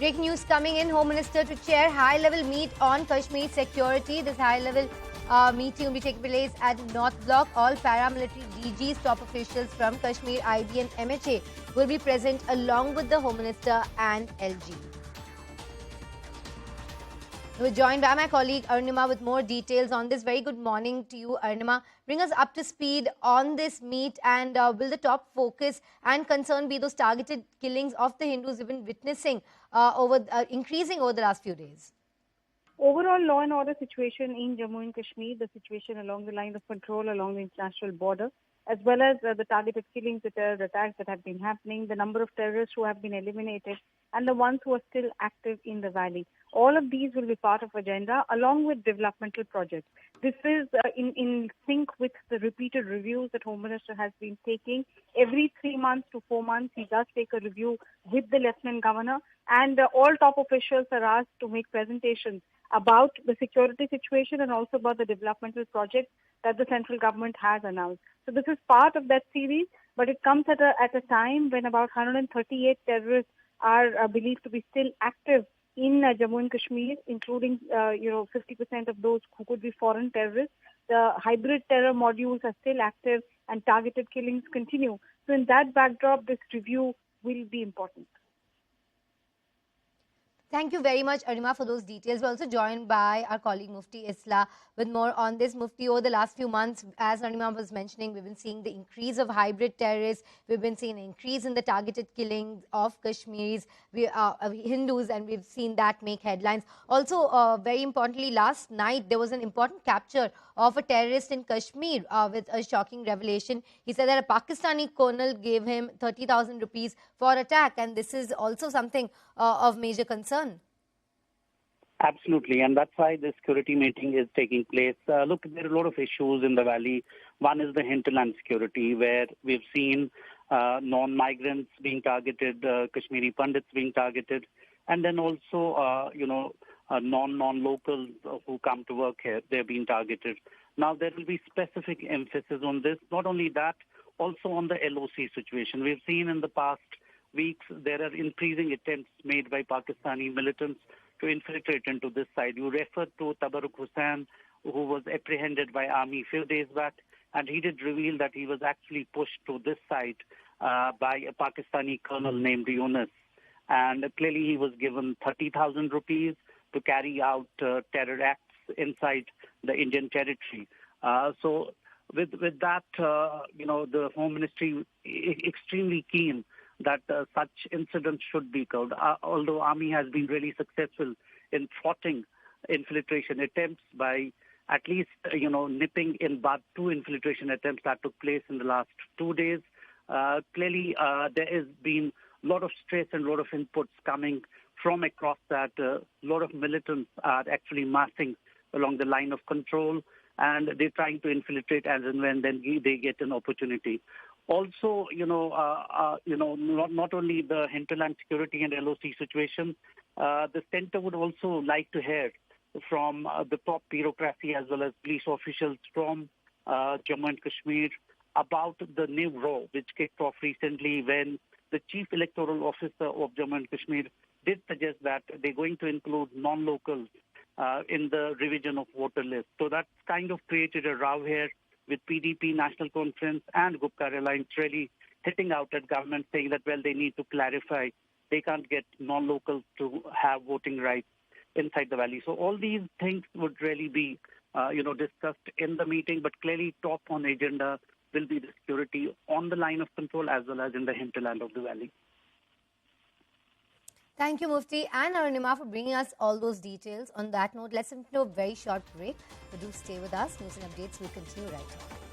Breaking news coming in. Home Minister to chair high-level meet on Kashmir security. This high-level meeting will be taking place at North Block. All paramilitary DGs, top officials from Kashmir, IB and MHA will be present along with the Home Minister and LG. We're joined by my colleague Arunima with more details on this. Very good morning to you, Arunima. Bring us up to speed on this meet, and will the top focus and concern be those targeted killings of the Hindus we've been witnessing increasing over the last few days? Overall law and order situation in Jammu and Kashmir, the situation along the line of control along the international border, as well as the targeted killings, the terror attacks that have been happening, the number of terrorists who have been eliminated, and the ones who are still active in the valley. All of these will be part of agenda along with developmental projects. This is in sync with the repeated reviews that Home Minister has been taking. Every 3 months to 4 months, he does take a review with the Lieutenant Governor, and all top officials are asked to make presentations about the security situation and also about the developmental projects that the central government has announced. So this is part of that series, but it comes at a time when about 138 terrorists are believed to be still active in Jammu and Kashmir, including 50% of those who could be foreign terrorists. The hybrid terror modules are still active and targeted killings continue. So in that backdrop, this review will be important. Thank you very much, Arunima, for those details. We're also joined by our colleague Mufti Isla with more on this. Mufti, over the last few months, as Arunima was mentioning, we've been seeing the increase of hybrid terrorists. We've been seeing an increase in the targeted killings of Kashmiris, Hindus, and we've seen that make headlines. Also, very importantly, last night, there was an important capture of a terrorist in Kashmir with a shocking revelation. He said that a Pakistani colonel gave him 30,000 rupees for attack, and this is also something of major concern. Absolutely, and that's why the security meeting is taking place. Look, there are a lot of issues in the valley. One is the hinterland security, where we've seen non-migrants being targeted, Kashmiri Pandits being targeted, and then also, non-locals who come to work here, they're being targeted. Now, there will be specific emphasis on this. Not only that, also on the LOC situation. We've seen in the past weeks, there are increasing attempts made by Pakistani militants to infiltrate into this side. You referred to Tabarruk Hussain, who was apprehended by army a few days back, and he did reveal that he was actually pushed to this side by a Pakistani colonel named Yunus. And clearly he was given 30,000 rupees to carry out terror acts inside the Indian territory. So with that, the Home Ministry extremely keen that such incidents should be curbed. Although Army has been really successful in thwarting infiltration attempts by at least, nipping in bud 2 infiltration attempts that took place in the last 2 days. Clearly, there has been a lot of stress and a lot of inputs coming from across that. A lot of militants are actually massing along the line of control, and they're trying to infiltrate as and when then they get an opportunity. Also, not only the hinterland security and LOC situation, the center would also like to hear from the top bureaucracy as well as police officials from Jammu and Kashmir about the new law which kicked off recently when the Chief Electoral Officer of Jammu and Kashmir did suggest that they're going to include non-locals in the revision of voter list. So that's kind of created a row here with PDP, National Conference and Gupta Alliance really hitting out at government saying that, well, they need to clarify. They can't get non-locals to have voting rights inside the valley. So all these things would really be, discussed in the meeting, but clearly top on agenda will be the security on the line of control as well as in the hinterland of the valley. Thank you, Mufti and Arunima, for bringing us all those details. On that note, let's move to a very short break. But do stay with us. News and updates will continue right on.